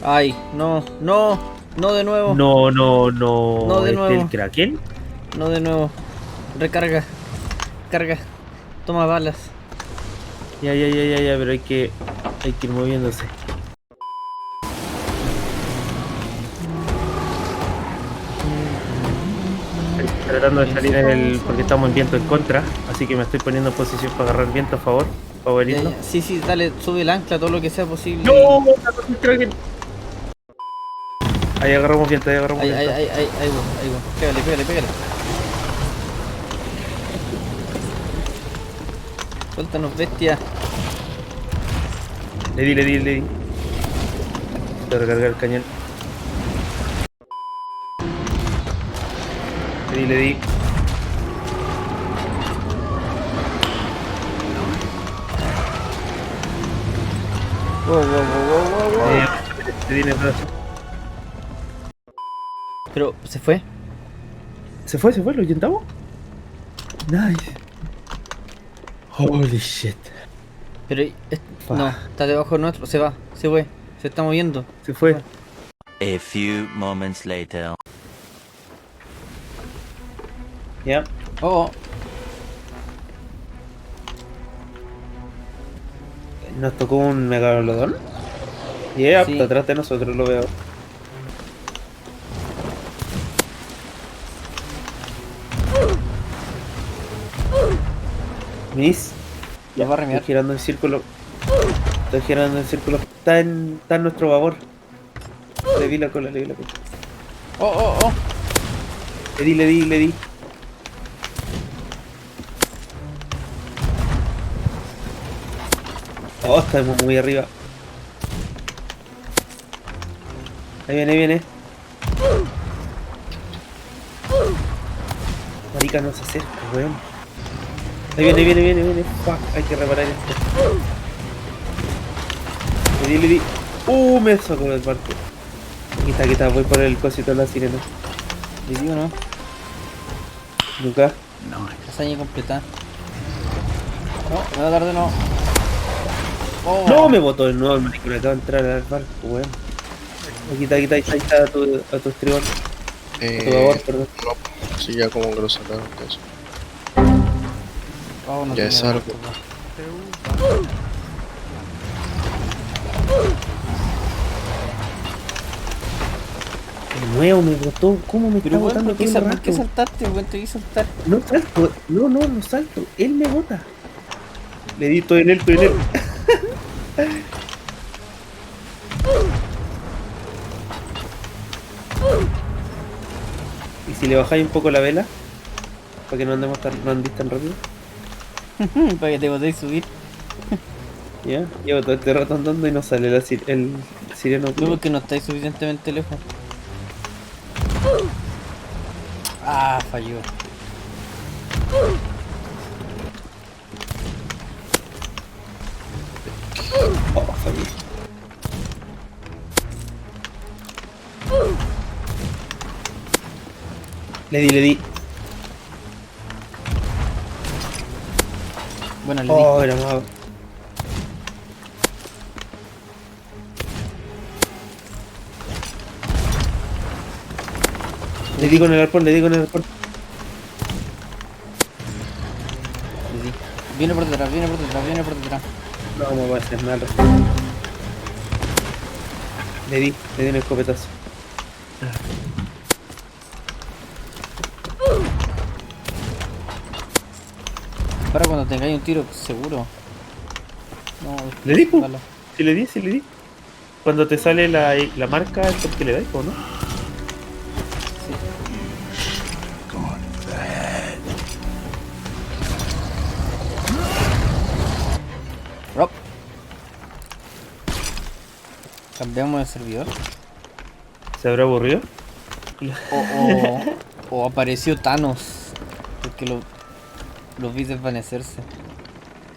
Ay, no, no, no de nuevo, No, no, no no. de ¿Es del nuevo, Kraken? no de nuevo. Recarga, carga, toma balas. Ya, ya, ya, ya, ya, pero hay que ir moviéndose. Estoy tratando de salir porque estamos en viento en contra, así que me estoy poniendo en posición para agarrar viento a favor, para Ya, irnos. ya. Sí, sí, dale, sube el ancla, todo lo que sea posible ¡No! y... ¡Atacó el Kraken! Ahí agarramos viento, ahí agarramos Ay, ay, viento. ay, ay, ahí va. Pégale, pégale, pégale. Suéltanos, bestia. Le di. Necesito recargar el cañón. Le di. Wow, wow, wow, wow, wow, Le wow. di en el brazo. Pero, ¿se fue? Se fue, lo intentamos. Nice. Holy shit. Pero, Fa, no, está debajo nuestro, se va, se fue, se está moviendo. se Se fue. fue. A few moments later. Ya. Oh, oh. Nos tocó un megalodón. Yeah, está Sí. atrás de nosotros, lo veo. Miss. Nos Ya, va a estoy remear. girando en círculo. Estoy girando en círculo. Está en nuestro babor. Le di la cola, le di la cola. Oh, oh, oh. Le di. Oh, estamos muy arriba. Ahí viene. Marica no se acerca, weón. Ahí viene. Fuck, hay que reparar esto. Le di. Me sacó del barco. Aquí está, voy por el cosito de la sirena. ¿Le digo no? Nunca. Hazaña completada. No, me va a dar de nuevo. No, Oh. me botó de nuevo el maricón. Acaba de entrar al barco, weón. Ahí está a tu estribor. A tu babor, perdón. No, sí, ya como que lo sacaron de eso. Oh, no Ya tenía es algo. gusto. De nuevo me botó. ¿Cómo me está Pero bueno, botando todo el ¿por qué rato? saltaste? Bueno, te vi saltar. No salto. No salto. Él me bota. Le di, estoy en él. Y si le bajáis un poco la vela, para que no andéis tan rápido. Para que te podéis subir. Ya, llevo todo este rato andando y no sale el sireno. No, porque no estáis suficientemente lejos. Ah, falló. Oh, fallé. Le di. Bueno, le di. Oh, era más. Le di con el arpón. Le di. Viene por detrás, viene por detrás, viene por detrás. No va a hacer nada. Le di un escopetazo. Para cuando tengáis un tiro seguro. No, Le di, pu. dalo. Sí le di. Cuando te sale la marca es porque le dais, ¿o no? Sí. Rob. Cambiamos de servidor. ¿Se habrá aburrido? O apareció Thanos. Porque lo vi desvanecerse.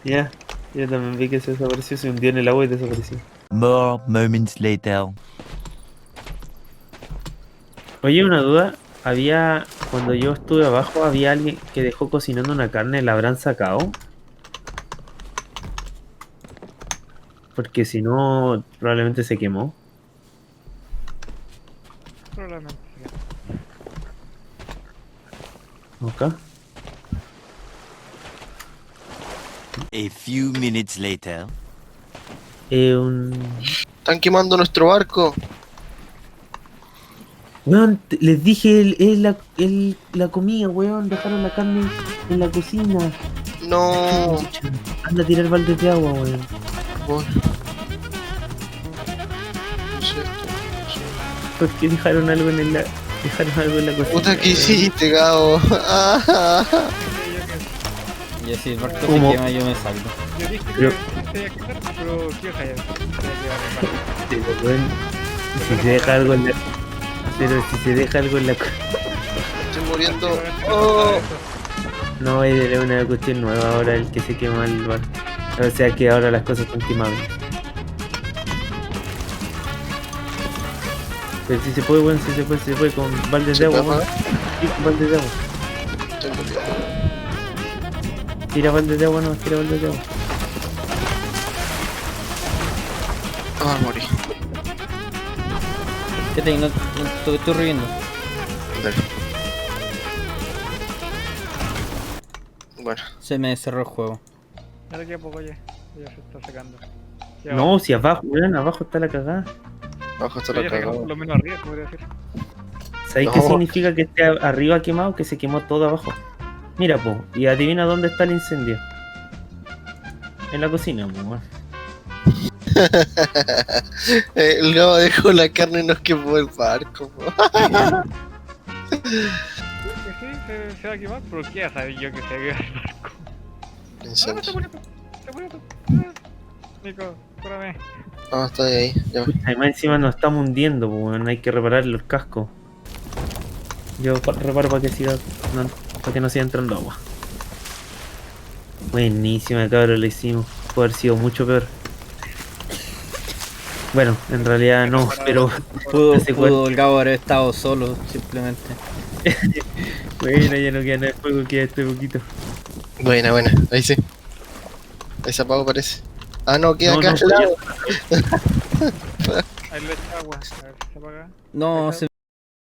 Ya, yo también vi que se desapareció, se hundió en el agua y desapareció. More moments later. Oye, una duda. Cuando yo estuve abajo, había alguien que dejó cocinando una carne, ¿la habrán sacado? Porque si no, probablemente se quemó. acá? A few minutes later. Un... Están quemando nuestro barco. Weón, les dije, la comida, weón. Dejaron la carne en la cocina. No. Anda a tirar baldes de agua, weón. Voy. No sé esto, no sé. ¿Por qué dejaron algo en la cocina? Puta, ¿qué hiciste, Gabo? Y así el barco se ¿Cómo? quema y yo me salgo. Yo dije Pero- que se iba a quedar, pero quiero callar. Sí, weón. Si se deja algo en la... Pero si se deja algo en la... Estoy muriendo. Oh. No, era una cuestión nueva ahora el que se quema el bar. O sea que ahora las cosas están quemables. Pero si se puede, weón, si se puede con baldes de ¿Se agua, puede weón. Sí, con baldes de agua. Estoy muriendo. Tira baldes de agua, no, tira baldes de agua. Ah, morí. ¿Qué te no te estoy riendo? Dale. Bueno, Se me cerró el juego. Ahora queda poco ya. Ya se está sacando. Ya No, si abajo, weón, abajo está la cagada. abajo está ya la se quedó cagada. por lo menos arriba, podría decir. ¿Sabéis No. qué significa que esté arriba quemado? Que se quemó todo abajo. Mira, po, y adivina dónde está el incendio. En la cocina, po, weón. El Gabo dejó la carne y nos quemó el barco. Po. Que sí, se va a quemar, pero ¿qué ya sabía yo que se iba a quemar el barco? Ah, está Incendio. muriendo, está muriendo. Nico, cúrame. Ah, está ahí. Ya. Además encima nos estamos hundiendo, po, weón. Hay que reparar los cascos. Yo reparo para que siga, para que no siga entrando agua. Buenísima, cabrón, lo hicimos. Puede haber sido mucho peor. Bueno, en realidad no, pero Pudo el Gabo haber estado solo, simplemente. bueno, ya no queda nada de fuego, queda este poquito. Buena, buena. Ahí sí. Ahí se apagó, parece. Ah, no, queda No, acá no, al lado. Ahí le echa agua. A ver si se apaga. No, se